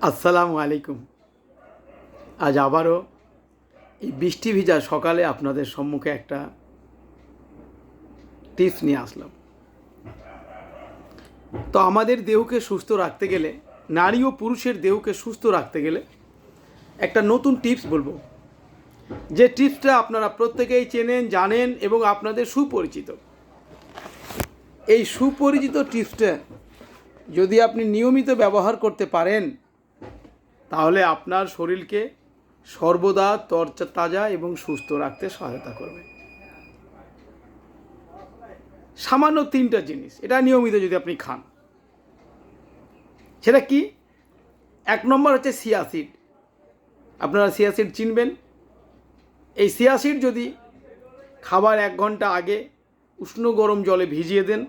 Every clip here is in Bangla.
আসসালামু আলাইকুম। আজ আবারও এই বৃষ্টি ভিজা সকালে আপনাদের সম্মুখে একটা টিপস নিয়ে আসলাম। তো আমাদের দেহকে সুস্থ রাখতে গেলে, নারী ও পুরুষের দেহকে সুস্থ রাখতে গেলে একটা নতুন টিপস বলবো, যে টিপসটা আপনারা প্রত্যেকেই চেনেন, জানেন এবং আপনাদের সুপরিচিত। এই সুপরিচিত টিপসটা যদি আপনি নিয়মিত ব্যবহার করতে পারেন, তাহলে আপনার শরীরকে সর্বদা তরতাজা এবং সুস্থ রাখতে সহায়তা করবে। সামান্য 3টা জিনিস, এটা নিয়মিত যদি আপনি খান। সেটা কি? 1 নম্বর হচ্ছে চিয়া সিড। আপনারা চিয়া সিড চিনবেন। এই চিয়া সিড যদি খাবার 1 ঘন্টা আগে উষ্ণ গরম জলে ভিজিয়ে দেন,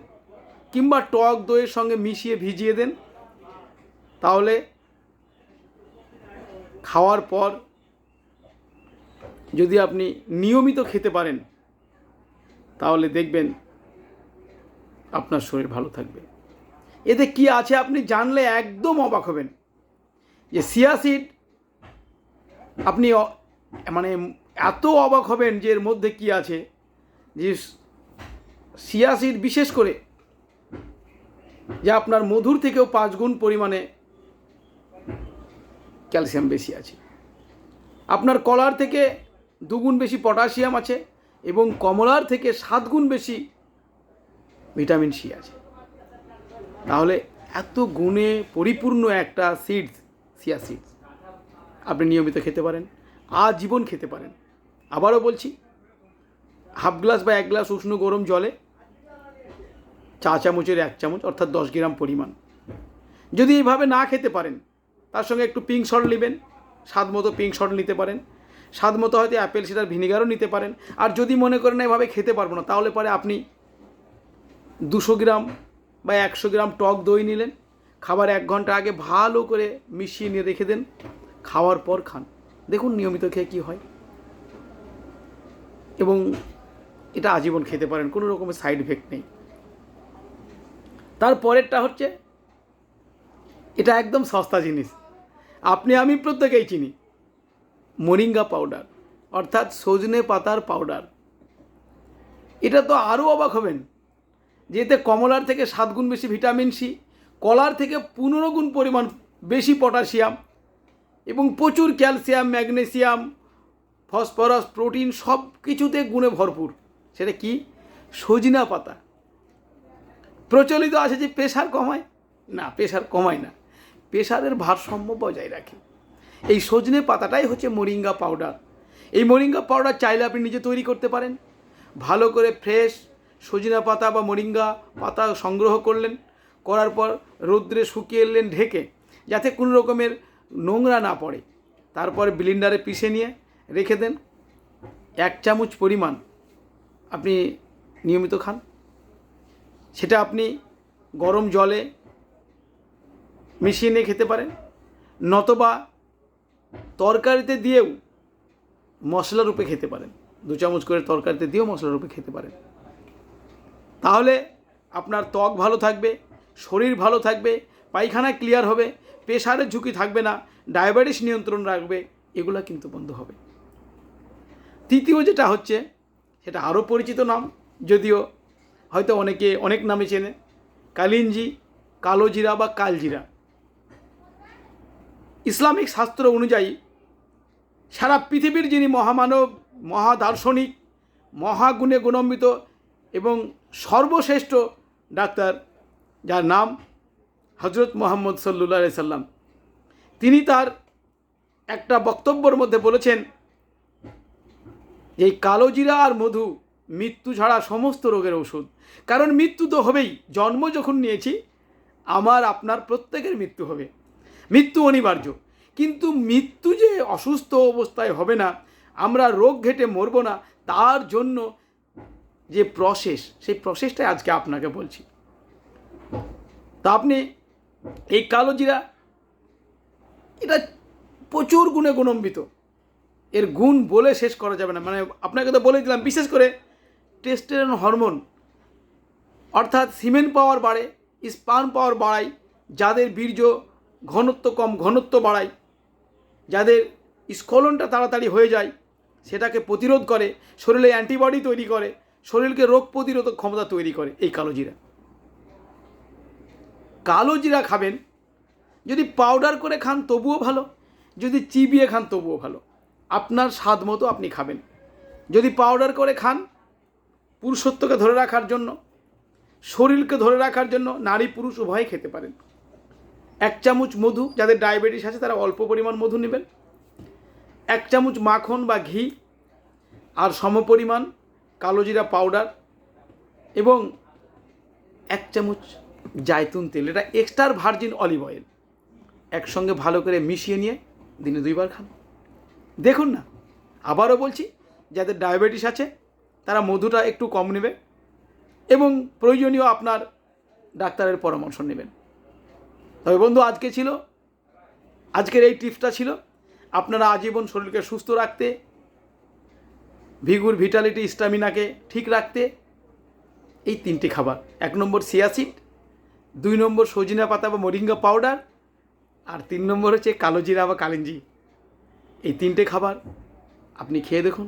কিংবা টক দইয়ের সঙ্গে মিশিয়ে ভিজিয়ে দেন, তাহলে খাওয়ার পর যদি আপনি নিয়মিত খেতে পারেন, তাহলে দেখবেন আপনার শরীর ভালো থাকবে। এতে কি আছে আপনি জানলে একদম অবাক হবেন। যে চিয়া সিড, আপনি মানে এত অবাক হবেন যে এর মধ্যে কি আছে। যে চিয়া সিড বিশেষ করে যে আপনার মধুর থেকেও 5 গুণ পরিমাণে ক্যালসিয়াম বেশি আছে। আপনার কলার থেকে 2 গুণ বেশি পটাশিয়াম আছে এবং কমলার থেকে 7 গুণ বেশি ভিটামিন সি আছে। তাহলে এত গুণে পরিপূর্ণ একটা সিডস, চিয়া সিডস আপনি নিয়মিত খেতে পারেন, আজীবন খেতে পারেন। আবারও বলছি, হাফ গ্লাস বা 1 গ্লাস উষ্ণ গরম জলে চা চামচের 1 চামচ অর্থাৎ 10 গ্রাম পরিমাণ। যদি এইভাবে না খেতে পারেন, তার সঙ্গে একটু পিঙ্ক সল্ট নেবেন, স্বাদ মতো পিঙ্ক সল্ট নিতে পারেন। স্বাদ মতো হয়তো অ্যাপেল সিডার ভিনিগারও নিতে পারেন। আর যদি মনে করেন এভাবে খেতে পারবো না, তাহলে পরে আপনি 200 গ্রাম বা 100 গ্রাম টক দই নিলেন, খাবার 1 ঘন্টা আগে ভালো করে মিশিয়ে নিয়ে রেখে দেন, খাওয়ার পর খান। দেখুন নিয়মিত খেয়ে কী হয়। এবং এটা আজীবন খেতে পারেন, কোনো রকমের সাইড এফেক্ট নেই। তারপরেরটা হচ্ছে, এটা একদম সস্তা জিনিস, আপনি আমি প্রত্যেকেই চিনি, মোরিঙ্গা পাউডার অর্থাৎ সজনে পাতার পাউডার। এটা তো আরও অবাক হবেন যে এতে কমলার থেকে 7 গুণ বেশি ভিটামিন সি, কলার থেকে 15 গুণ পরিমাণ বেশি পটাশিয়াম এবং প্রচুর ক্যালসিয়াম, ম্যাগনেসিয়াম, ফসফরাস, প্রোটিন সব কিছুতে গুণে ভরপুর। সেটা কি? সজনা পাতা। প্রচলিত আছে যে প্রেশার কমায়, না, প্রেশার কমায় না, প্রেশারের ভারসাম্য বজায় রাখে। এই সজনে পাতাটাই হচ্ছে মোরিঙ্গা পাউডার। এই মোরিঙ্গা পাউডার চাইলে আপনি নিজে তৈরি করতে পারেন। ভালো করে ফ্রেশ সজনা পাতা বা মোরিঙ্গা পাতা সংগ্রহ করলেন, করার পর রৌদ্রে শুকিয়ে এলেন ঢেকে, যাতে কোনো রকমের নোংরা না পড়ে। তারপরে ব্লেন্ডারে পিষে নিয়ে রেখে দেন। 1 চামচ পরিমাণ আপনি নিয়মিত খান। সেটা আপনি গরম জলে মিশিয়ে নিয়ে খেতে পারেন, নতবা তরকারিতে দিয়েও মশলা রূপে খেতে পারেন। 2 চামচ করে তরকারিতে দিয়েও মশলা রূপে খেতে পারেন। তাহলে আপনার ত্বক ভালো থাকবে, শরীর ভালো থাকবে, পায়খানা ক্লিয়ার হবে, প্রেশারের ঝুঁকি থাকবে না, ডায়াবেটিস নিয়ন্ত্রণ রাখবে, এগুলো কিন্তু বন্ধ হবে। তৃতীয় যেটা হচ্ছে, সেটা আরও পরিচিত নাম, যদিও হয়তো অনেকে অনেক নামে চেনে, কালিঞ্জি, কালো জিরা বা কালজিরা। ইসলামিক শাস্ত্র অনুযায়ী সারা পৃথিবীর যিনি মহামানব, মহাদার্শনিক, মহাগুণে গুণান্বিত এবং সর্বশ্রেষ্ঠ ডাক্তার, যার নাম হজরত মুহাম্মদ সাল্লাল্লাহু আলাইহি সাল্লাম, তিনি তার একটা বক্তব্যের মধ্যে বলেছেন যে এই কালো জিরা আর মধু মৃত্যু ছাড়া সমস্ত রোগের ওষুধ। কারণ মৃত্যু তো হবেই, জন্ম যখন নিয়েছি, আমার আপনার প্রত্যেকের মৃত্যু হবে, মৃত্যু অনিবার্য। কিন্তু মৃত্যু যে অসুস্থ অবস্থায় হবে না, আমরা রোগ ঘেটে মরব না, তার জন্য যে প্রসেস, সেই প্রসেসটাই আজকে আপনাকে বলছি। তা আপনি এই কালো জিরা, এটা প্রচুর গুণে গুণান্বিত, এর গুণ বলে শেষ করা যাবে না। মানে আপনাকে তো বলে দিলাম, বিশেষ করে টেস্টোস্টেরন হরমোন অর্থাৎ সিমেন পাওয়ার বাড়ে, স্পার্ম পাওয়ার বাড়ায়, যাদের বীর্য ঘনত্ব কম ঘনত্ব বাড়ায়, যাদের স্খলনটা তাড়াতাড়ি হয়ে যায় সেটাকে প্রতিরোধ করে, শরীরে অ্যান্টিবডি তৈরি করে, শরীরকে রোগ প্রতিরোধক ক্ষমতা তৈরি করে এই কালো জিরা। কালো জিরা খাবেন, যদি পাউডার করে খান তবুও ভালো, যদি চিবিয়ে খান তবুও ভালো, আপনার স্বাদ মতো আপনি খাবেন। যদি পাউডার করে খান, পুরুষত্বকে ধরে রাখার জন্য, শরীরকে ধরে রাখার জন্য নারী পুরুষ উভয়ে খেতে পারেন। 1 চামচ মধু, যাদের ডায়াবেটিস আছে তারা অল্প পরিমাণ মধু নেবেন, 1 চামচ মাখন বা ঘি, আর সমপরিমাণ কালো জিরা পাউডার এবং 1 চামচ জায়তুন তেল, এটা এক্সট্রা ভার্জিন অলিভ অয়েল, একসঙ্গে ভালো করে মিশিয়ে নিয়ে দিনে 2 বার খান। দেখুন না, আবারও বলছি, যাদের ডায়াবেটিস আছে তারা মধুটা একটু কম নেবে এবং প্রয়োজনীয় আপনার ডাক্তারের পরামর্শ নেবেন। তবে বন্ধু, আজকের এই টিপসটা ছিল আপনারা আজীবন শরীরকে সুস্থ রাখতে, ভিগুর ভিটালিটি স্ট্যামিনাকে ঠিক রাখতে এই 3টে খাবার, 1 নম্বর চিয়া সিড, 2 নম্বর সজিনা পাতা বা মোরিঙ্গা পাউডার, আর 3 নম্বর হচ্ছে কালো জিরা বা কালিঞ্জি। এই 3টে খাবার আপনি খেয়ে দেখুন,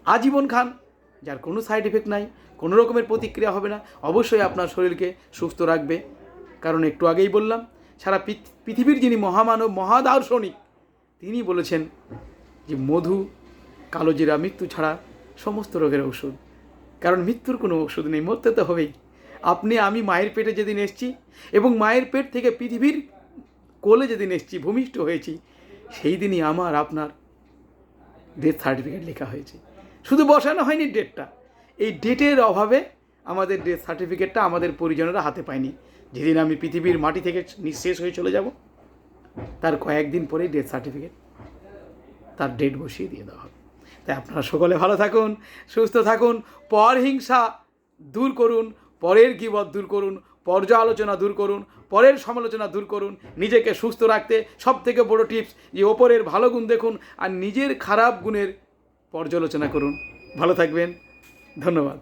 আজীবন খান, যার কোনো সাইড এফেক্ট নাই, কোনো রকমের প্রতিক্রিয়া হবে না, অবশ্যই আপনার শরীরকে সুস্থ রাখবে। কারণ একটু আগেই বললাম, সারা পৃথিবীর যিনি মহামানব, মহাদার্শনিক, তিনি বলেছেন যে মধু, কালো জিরা মৃত্যু ছাড়া সমস্ত রোগের ওষুধ। কারণ মৃত্যুর কোনো ওষুধ নেই, মরতে তো হবেই। আপনি আমি মায়ের পেটে যেদিন এসেছি এবং মায়ের পেট থেকে পৃথিবীর কোলে যেদিন এসেছি, ভূমিষ্ঠ হয়েছি, সেই দিনই আমার আপনার ডেথ সার্টিফিকেট লেখা হয়েছে। শুধু বসানো হয়নি ডেটটা, এই ডেটের অভাবে আমাদের ডেথ সার্টিফিকেটটা আমাদের পরিজনেরা হাতে পায়নি। যেদিন আমি পৃথিবীর মাটি থেকে নিঃশেষ হয়ে চলে যাব, তার কয়েকদিন পরেই ডেথ সার্টিফিকেট, তার ডেট বসিয়ে দিয়ে দেওয়া হবে। তাই আপনারা সকলে ভালো থাকুন, সুস্থ থাকুন, পরহিংসা দূর করুন, পরের গীবত দূর করুন, পর্যালোচনা দূর করুন, পরের সমালোচনা দূর করুন। নিজেকে সুস্থ রাখতে সবথেকে বড় টিপস যে ওপরের ভালো গুণ দেখুন আর নিজের খারাপ গুণের পর্যালোচনা করুন। ভালো থাকবেন, ধন্যবাদ।